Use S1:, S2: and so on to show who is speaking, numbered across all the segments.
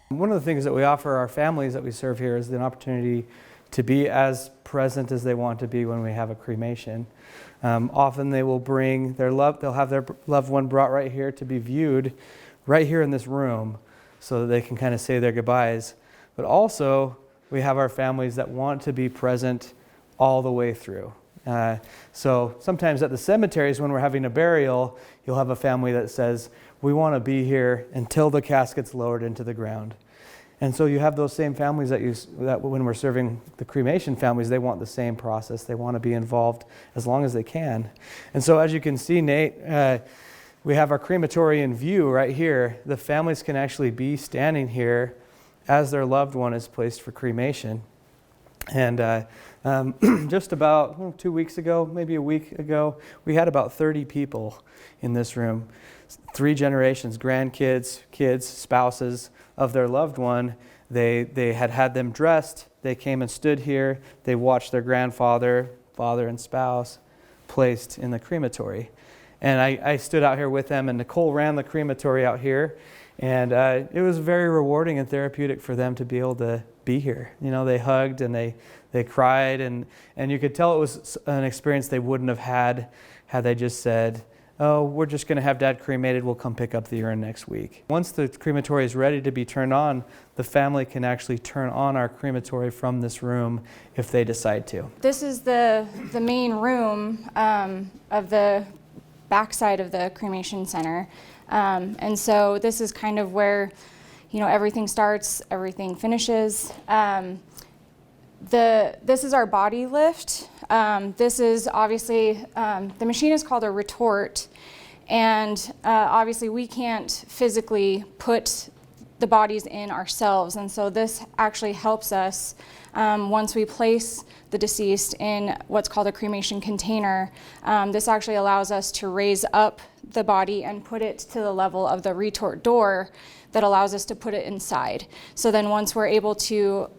S1: One of the things that we offer our families that we serve here is an opportunity to be as present as they want to be when we have a cremation. Often they will bring they'll have their loved one brought right here to be viewed right here in this room so that they can kind of say their goodbyes. But also we have our families that want to be present all the way through. So sometimes at the cemeteries when we're having a burial, you'll have a family that says, we want to be here until the casket's lowered into the ground. And so you have those same families that when we're serving the cremation families, they want the same process. They want to be involved as long as they can. And so as you can see, Nate, we have our crematory in view right here. The families can actually be standing here as their loved one is placed for cremation. And just about 2 weeks ago, maybe a week ago, we had about 30 people in this room. 3 generations, grandkids, kids, spouses of their loved one. They had them dressed. They came and stood here. They watched their grandfather, father and spouse placed in the crematory. And I stood out here with them, and Nicole ran the crematory out here. And it was very rewarding and therapeutic for them to be able to be here. You know, they hugged and they cried, and you could tell it was an experience they wouldn't have had they just said, oh, we're just going to have Dad cremated, we'll come pick up the urn next week. Once the crematory is ready to be turned on, the family can actually turn on our crematory from this room if they decide to.
S2: This is the main room of the backside of the cremation center. And so this is kind of where, you know, everything starts, everything finishes. This is our body lift. This is obviously, the machine is called a retort, and obviously we can't physically put the bodies in ourselves, and so this actually helps us once we place the deceased in what's called a cremation container. This actually allows us to raise up the body and put it to the level of the retort door that allows us to put it inside. So then once we're able to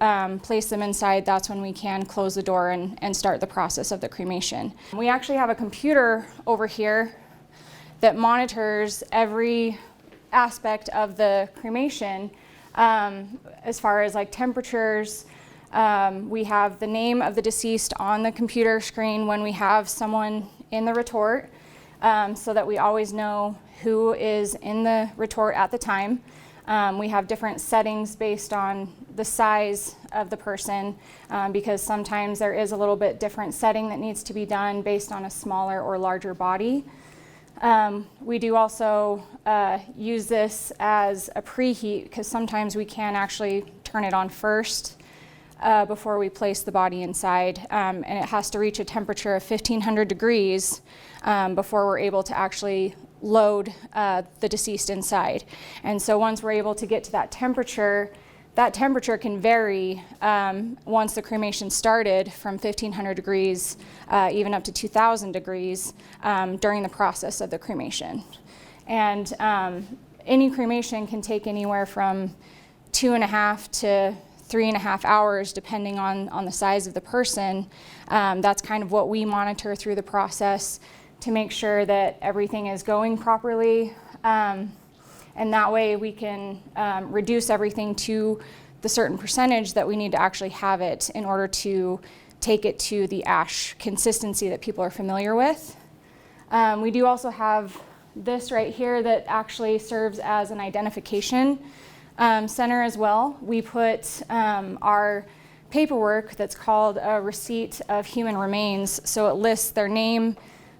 S2: place them inside, that's when we can close the door and start the process of the cremation. We actually have a computer over here that monitors every aspect of the cremation as far as like temperatures. We have the name of the deceased on the computer screen when we have someone in the retort, so that we always know who is in the retort at the time. We have different settings based on the size of the person, because sometimes there is a little bit different setting that needs to be done based on a smaller or larger body. We do also use this as a preheat, because sometimes we can actually turn it on first before we place the body inside, and it has to reach a temperature of 1500 degrees before we're able to actually load the deceased inside. And so once we're able to get to that temperature can vary once the cremation started from 1500 degrees even up to 2000 degrees during the process of the cremation. And any cremation can take anywhere from 2.5 to 3.5 hours depending on the size of the person. That's kind of what we monitor through the process to make sure that everything is going properly, and that way we can reduce everything to the certain percentage that we need to actually have it in order to take it to the ash consistency that people are familiar with. We do also have this right here that actually serves as an identification center as well. We put our paperwork that's called a receipt of human remains, so it lists their name,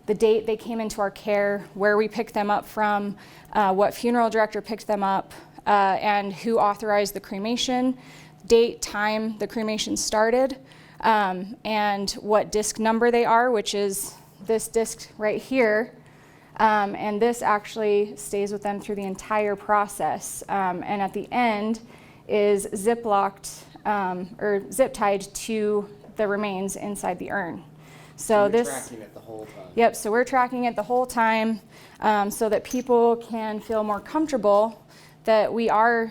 S2: the date they came into our care, where we picked them up from, what funeral director picked them up, and who authorized the cremation, date, time the cremation started, and what disc number they are, which is this disc right here. And this actually stays with them through the entire process. And at the end is zip-locked or zip-tied to the remains inside the urn. So
S3: you're tracking it the whole time.
S2: Yep, so we're tracking it the whole time so that people can feel more comfortable that we are,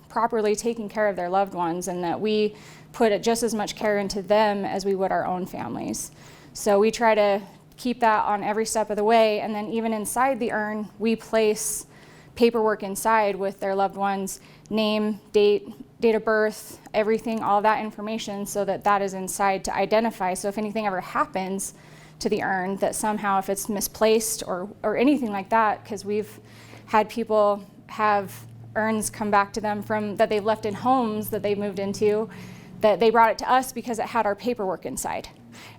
S2: properly taking care of their loved ones, and that we put just as much care into them as we would our own families. So we try to keep that on every step of the way, and then even inside the urn, we place paperwork inside with their loved one's name, date of birth, everything, all that information, so that that is inside to identify. So if anything ever happens to the urn, that somehow if it's misplaced or anything like that, because we've had people have urns come back to them from that they've left in homes that they've moved into, that they brought it to us because it had our paperwork inside.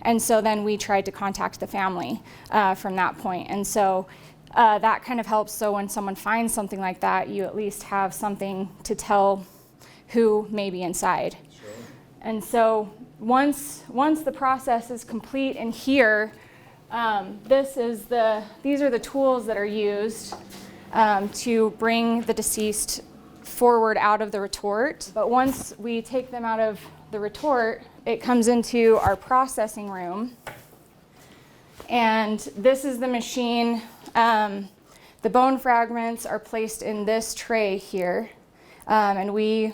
S2: And so then we tried to contact the family from that point. And so that kind of helps. So when someone finds something like that, you at least have something to tell who may be inside. Sure. And so once the process is complete in here, these are the tools that are used to bring the deceased forward out of the retort. But once we take them out of the retort, it comes into our processing room. And this is the machine. The bone fragments are placed in this tray here. And we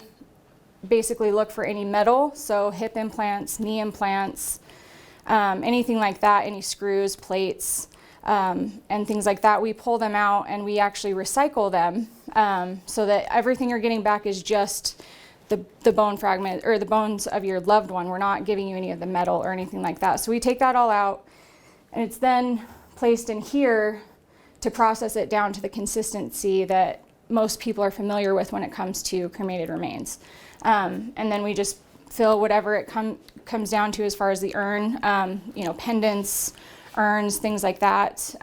S2: basically look for any metal, so hip implants, knee implants, anything like that, any screws, plates, and things like that. We pull them out and we actually recycle them so that everything you're getting back is just the bone fragment or the bones of your loved one. We're not giving you any of the metal or anything like that. So we take that all out, and it's then placed in here to process it down to the consistency that most people are familiar with when it comes to cremated remains. And then we just fill whatever it comes down to as far as the urn, pendants, urns, things like that.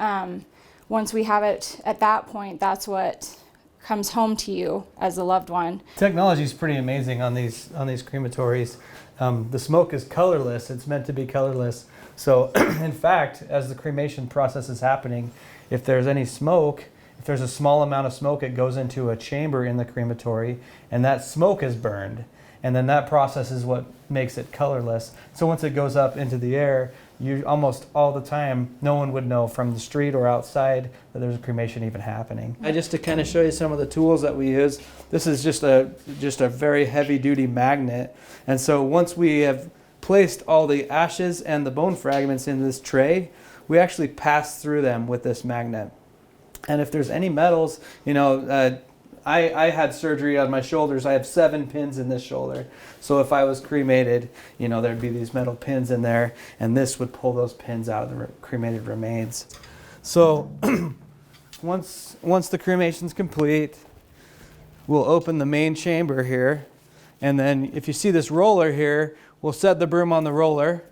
S2: Once we have it at that point, that's what comes home to you as a loved one.
S1: Technology is pretty amazing on these crematories. The smoke is colorless. It's meant to be colorless. So in fact, as the cremation process is happening, if there's any smoke, if there's a small amount of smoke, it goes into a chamber in the crematory, and that smoke is burned. And then that process is what makes it colorless. So once it goes up into the air, you almost all the time, no one would know from the street or outside that there's a cremation even happening. Just to kind of show you some of the tools that we use, this is just a very heavy duty magnet. And so once we have placed all the ashes and the bone fragments in this tray, we actually pass through them with this magnet. And if there's any metals, I had surgery on my shoulders. I have 7 pins in this shoulder. So if I was cremated, there'd be these metal pins in there, and this would pull those pins out of the cremated remains. So once the cremation's complete, we'll open the main chamber here. And then if you see this roller here, we'll set the broom on the roller,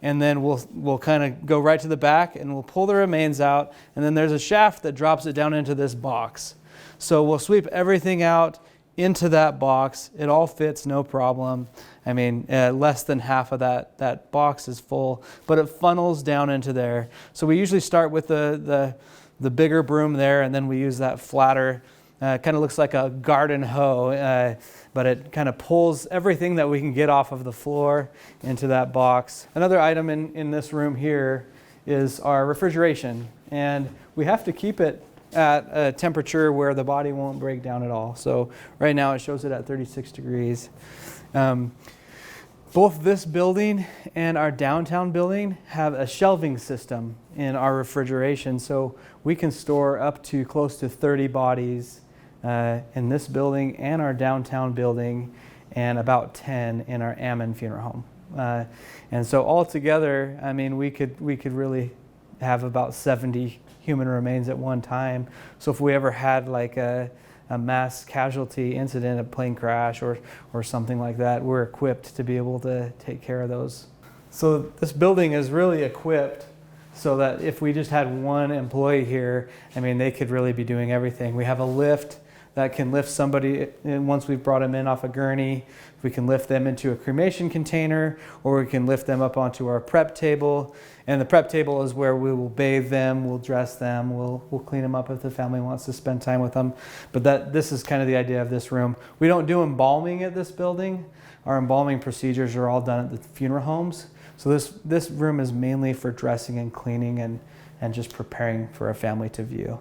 S1: and then we'll kind of go right to the back, and we'll pull the remains out, and then there's a shaft that drops it down into this box. So we'll sweep everything out into that box. It all fits, no problem. I mean, less than half of that box is full, but it funnels down into there. So we usually start with the bigger broom there, and then we use that flatter, kind of looks like a garden hoe, but it kind of pulls everything that we can get off of the floor into that box. Another item in this room here is our refrigeration, and we have to keep it at a temperature where the body won't break down at all. So right now it shows it at 36 degrees. Both this building and our downtown building have a shelving system in our refrigeration, so we can store up to close to 30 bodies in this building and our downtown building, and about 10 in our Ammon funeral home. And so altogether, I mean, we could really have about 70 human remains at one time. So if we ever had like a mass casualty incident, a plane crash or something like that, we're equipped to be able to take care of those. So this building is really equipped so that if we just had one employee here, I mean, they could really be doing everything. We have a lift that can lift somebody, and once we've brought them in off a gurney, we can lift them into a cremation container, or we can lift them up onto our prep table. And the prep table is where we will bathe them, we'll dress them, we'll clean them up if the family wants to spend time with them. But this is kind of the idea of this room. We don't do embalming at this building. Our embalming procedures are all done at the funeral homes. So this room is mainly for dressing and cleaning and just preparing for a family to view.